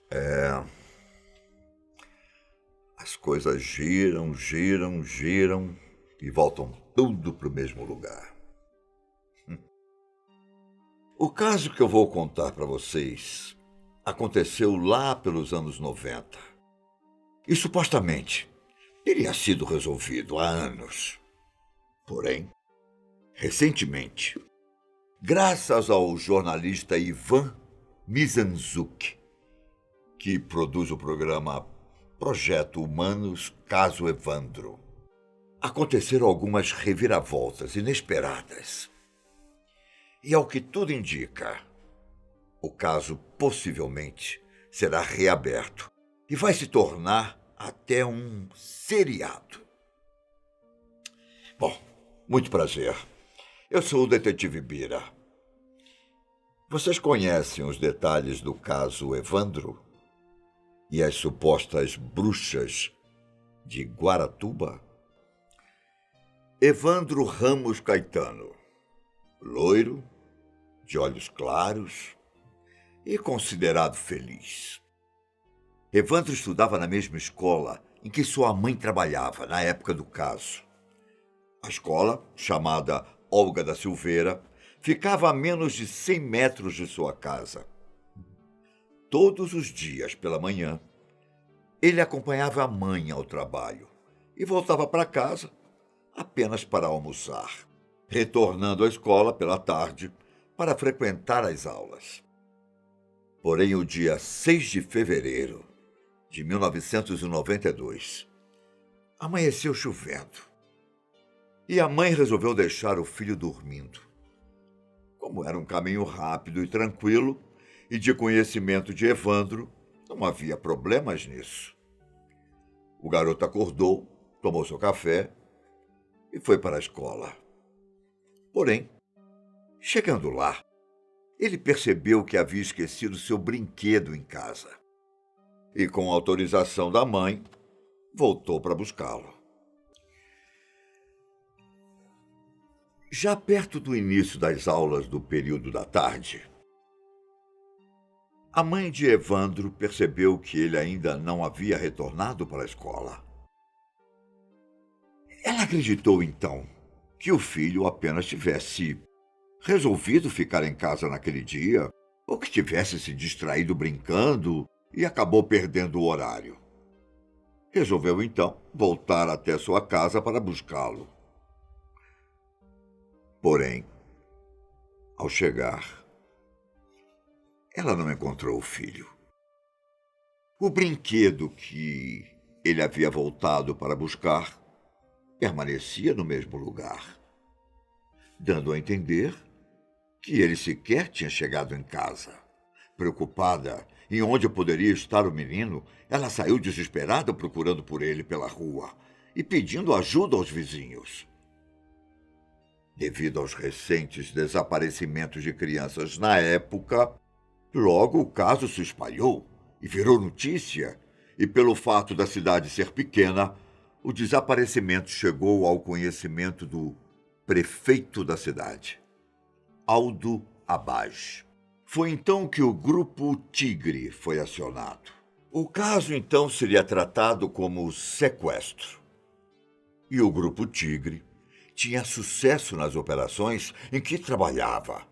É, as coisas giram, giram, giram e voltam tudo para o mesmo lugar. O caso que eu vou contar para vocês aconteceu lá pelos anos 90 e supostamente teria sido resolvido há anos. Porém, recentemente, graças ao jornalista Ivan Mizanzuki, que produz o programa Projeto Humanos Caso Evandro, aconteceram algumas reviravoltas inesperadas. E ao que tudo indica, o caso possivelmente será reaberto e vai se tornar até um seriado. Bom, muito prazer. Eu sou o detetive Bira. Vocês conhecem os detalhes do caso Evandro e as supostas bruxas de Guaratuba? Evandro Ramos Caetano, loiro, de olhos claros e considerado feliz. Evandro estudava na mesma escola em que sua mãe trabalhava na época do caso. A escola, chamada Olga da Silveira, ficava a menos de 100 metros de sua casa. Todos os dias pela manhã, ele acompanhava a mãe ao trabalho e voltava para casa apenas para almoçar, retornando à escola pela tarde para frequentar as aulas. Porém, o dia 6 de fevereiro de 1992, amanheceu chovendo e a mãe resolveu deixar o filho dormindo. Como era um caminho rápido e tranquilo e de conhecimento de Evandro, não havia problemas nisso. O garoto acordou, tomou seu café e foi para a escola. Porém, chegando lá, ele percebeu que havia esquecido seu brinquedo em casa. E, com autorização da mãe, voltou para buscá-lo. Já perto do início das aulas do período da tarde, a mãe de Evandro percebeu que ele ainda não havia retornado para a escola. Ela acreditou, então, que o filho apenas tivesse resolvido ficar em casa naquele dia, ou que tivesse se distraído brincando e acabou perdendo o horário. Resolveu, então, voltar até sua casa para buscá-lo. Porém, ao chegar, ela não encontrou o filho. O brinquedo que ele havia voltado para buscar permanecia no mesmo lugar, dando a entender que ele sequer tinha chegado em casa. Preocupada em onde poderia estar o menino, ela saiu desesperada procurando por ele pela rua e pedindo ajuda aos vizinhos. Devido aos recentes desaparecimentos de crianças na época, logo o caso se espalhou e virou notícia, e pelo fato da cidade ser pequena, o desaparecimento chegou ao conhecimento do prefeito da cidade, Aldo Abage. Foi então que o Grupo Tigre foi acionado. O caso então seria tratado como sequestro. E o Grupo Tigre tinha sucesso nas operações em que trabalhava.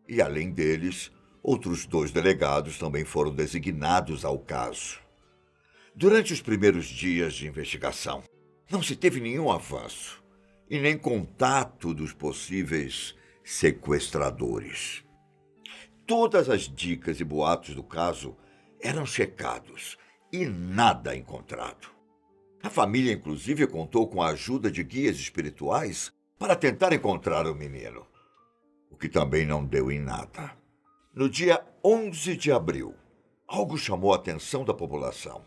E além deles, outros 2 delegados também foram designados ao caso. Durante os primeiros dias de investigação, não se teve nenhum avanço e nem contato dos possíveis sequestradores. Todas as dicas e boatos do caso eram checados e nada encontrado. A família, inclusive, contou com a ajuda de guias espirituais para tentar encontrar o menino, o que também não deu em nada. No dia 11 de abril, algo chamou a atenção da população.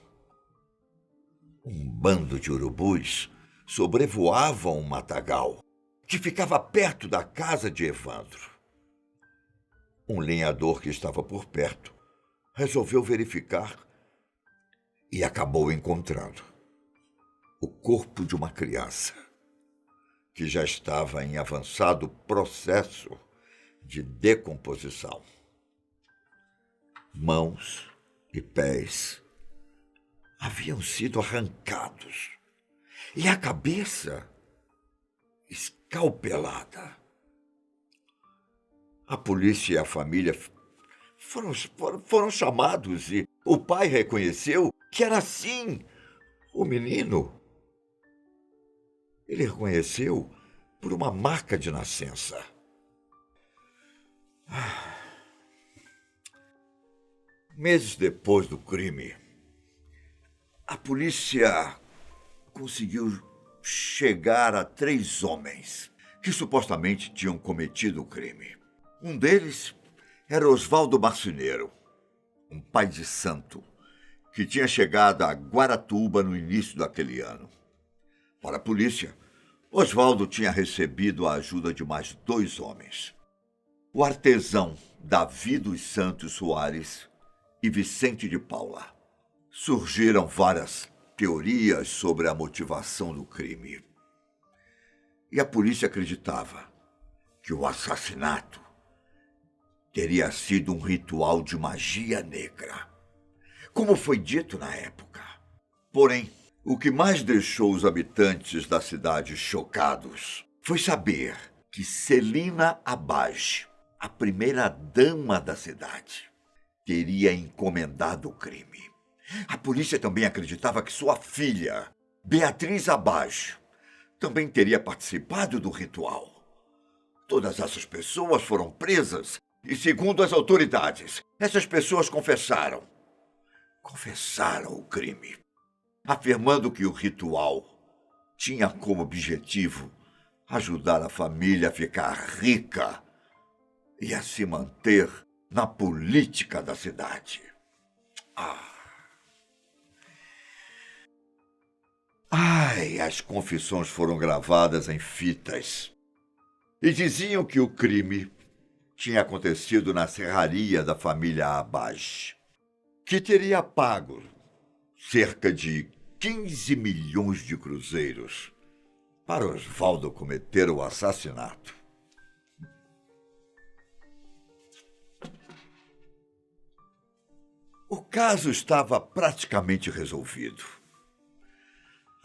Um bando de urubus sobrevoava um matagal que ficava perto da casa de Evandro. Um lenhador que estava por perto resolveu verificar e acabou encontrando o corpo de uma criança que já estava em avançado processo de decomposição. Mãos e pés haviam sido arrancados e a cabeça escalpelada. A polícia e a família foram chamados e o pai reconheceu que era sim o menino. Ele reconheceu por uma marca de nascença. Meses depois do crime, a polícia conseguiu chegar a 3 homens que supostamente tinham cometido o crime. Um deles era Oswaldo Marceneiro, um pai de santo, que tinha chegado a Guaratuba no início daquele ano. Para a polícia, Oswaldo tinha recebido a ajuda de mais 2 homens. O artesão Davi dos Santos Soares e Vicente de Paula. Surgiram várias teorias sobre a motivação do crime. E a polícia acreditava que o assassinato teria sido um ritual de magia negra, como foi dito na época. Porém, o que mais deixou os habitantes da cidade chocados foi saber que Celina Abage, a primeira-dama da cidade, teria encomendado o crime. A polícia também acreditava que sua filha, Beatriz Abage, também teria participado do ritual. Todas essas pessoas foram presas e, segundo as autoridades, essas pessoas confessaram o crime, afirmando que o ritual tinha como objetivo ajudar a família a ficar rica e a se manter na política da cidade. As confissões foram gravadas em fitas e diziam que o crime tinha acontecido na serraria da família Abage, que teria pago cerca de 15 milhões de cruzeiros para Oswaldo cometer o assassinato. O caso estava praticamente resolvido.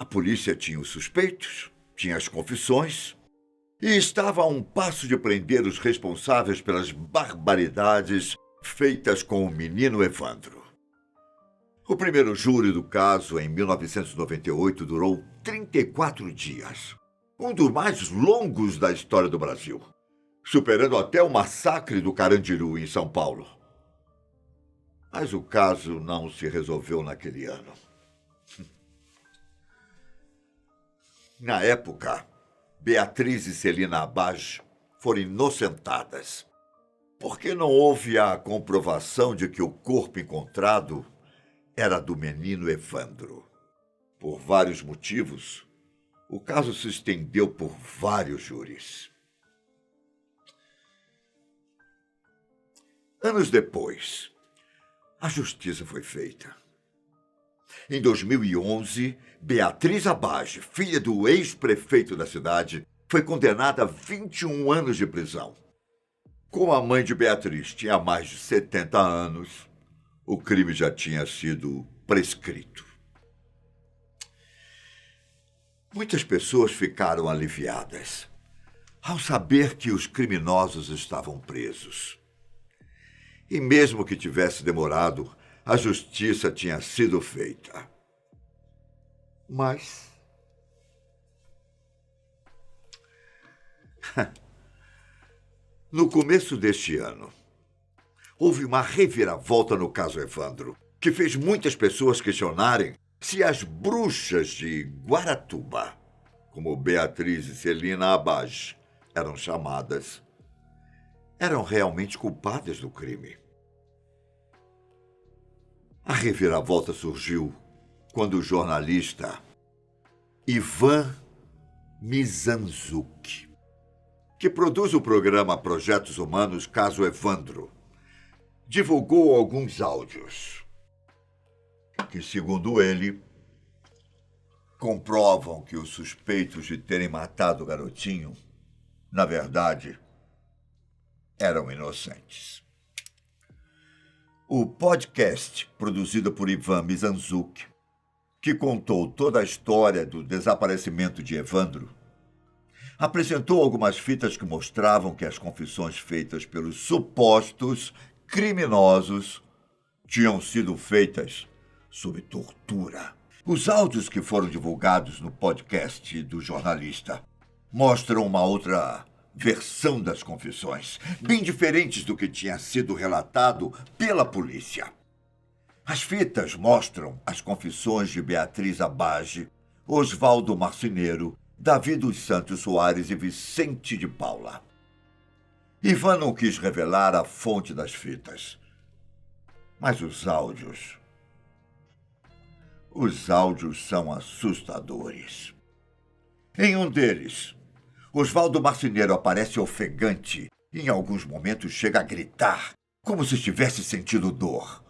A polícia tinha os suspeitos, tinha as confissões e estava a um passo de prender os responsáveis pelas barbaridades feitas com o menino Evandro. O primeiro júri do caso, em 1998, durou 34 dias, um dos mais longos da história do Brasil, superando até o massacre do Carandiru, em São Paulo. Mas o caso não se resolveu naquele ano. Na época, Beatriz e Celina Abage foram inocentadas, porque não houve a comprovação de que o corpo encontrado era do menino Evandro. Por vários motivos, o caso se estendeu por vários júris. Anos depois, a justiça foi feita. Em 2011, Beatriz Abage, filha do ex-prefeito da cidade, foi condenada a 21 anos de prisão. Como a mãe de Beatriz tinha mais de 70 anos, o crime já tinha sido prescrito. Muitas pessoas ficaram aliviadas ao saber que os criminosos estavam presos. E mesmo que tivesse demorado, a justiça tinha sido feita. Mas no começo deste ano, houve uma reviravolta no caso Evandro, que fez muitas pessoas questionarem se as bruxas de Guaratuba, como Beatriz e Celina Abage eram chamadas, eram realmente culpadas do crime. A reviravolta surgiu quando o jornalista Ivan Mizanzuki, que produz o programa Projetos Humanos Caso Evandro, divulgou alguns áudios que, segundo ele, comprovam que os suspeitos de terem matado o garotinho, na verdade, eram inocentes. O podcast, produzido por Ivan Mizanzuki, que contou toda a história do desaparecimento de Evandro, apresentou algumas fitas que mostravam que as confissões feitas pelos supostos criminosos tinham sido feitas sob tortura. Os áudios que foram divulgados no podcast do jornalista mostram uma outra versão das confissões, bem diferentes do que tinha sido relatado pela polícia. As fitas mostram as confissões de Beatriz Abage, Oswaldo Marceneiro, Davi dos Santos Soares e Vicente de Paula. Ivan não quis revelar a fonte das fitas, mas os áudios são assustadores. Em um deles, Oswaldo Marceneiro aparece ofegante e em alguns momentos chega a gritar, como se estivesse sentindo dor.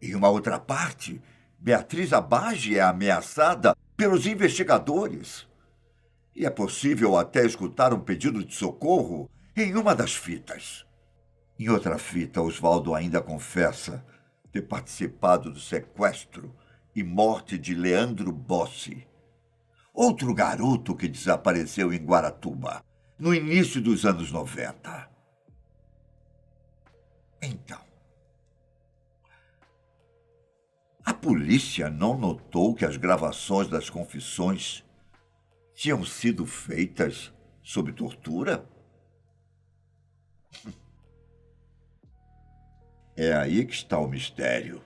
Em uma outra parte, Beatriz Abage é ameaçada pelos investigadores. E é possível até escutar um pedido de socorro em uma das fitas. Em outra fita, Oswaldo ainda confessa ter participado do sequestro e morte de Leandro Bossi, outro garoto que desapareceu em Guaratuba, no início dos anos 90. Então, a polícia não notou que as gravações das confissões tinham sido feitas sob tortura? É aí que está o mistério.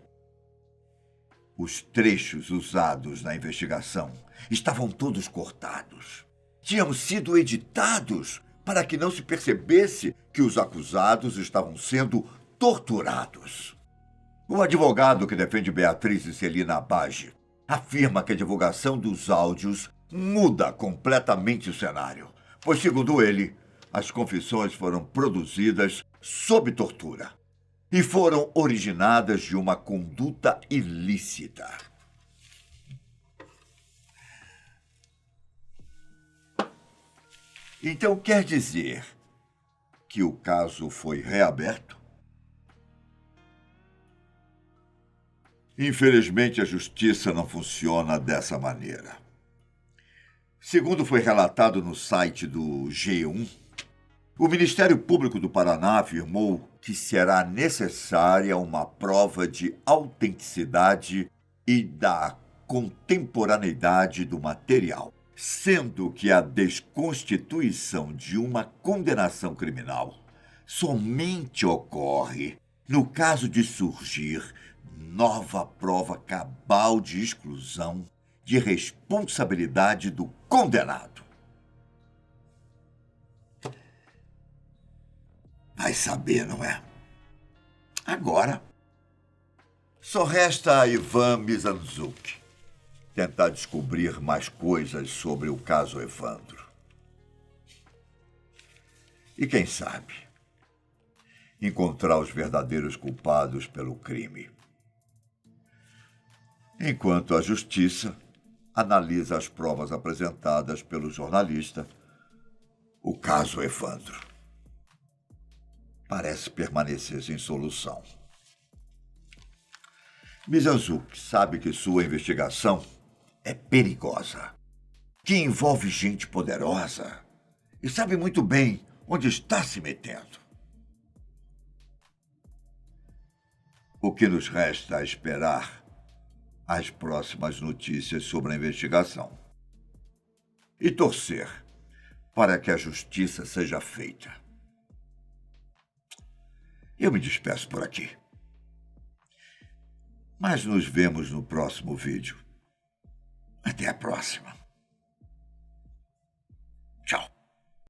Os trechos usados na investigação estavam todos cortados. Tinham sido editados para que não se percebesse que os acusados estavam sendo torturados. O advogado que defende Beatriz e Celina Abage afirma que a divulgação dos áudios muda completamente o cenário, pois, segundo ele, as confissões foram produzidas sob tortura e foram originadas de uma conduta ilícita. Então quer dizer que o caso foi reaberto? Infelizmente, a justiça não funciona dessa maneira. Segundo foi relatado no site do G1, o Ministério Público do Paraná afirmou que será necessária uma prova de autenticidade e da contemporaneidade do material, sendo que a desconstituição de uma condenação criminal somente ocorre no caso de surgir nova prova cabal de exclusão de responsabilidade do condenado. Vai saber, não é? Agora, só resta a Ivan Mizanzuki tentar descobrir mais coisas sobre o caso Evandro. E quem sabe, encontrar os verdadeiros culpados pelo crime. Enquanto a justiça analisa as provas apresentadas pelo jornalista, o caso Evandro parece permanecer sem solução. Mizanzuki sabe que sua investigação é perigosa, que envolve gente poderosa e sabe muito bem onde está se metendo. O que nos resta é esperar as próximas notícias sobre a investigação e torcer para que a justiça seja feita. Eu me despeço por aqui. Mas nos vemos no próximo vídeo. Até a próxima.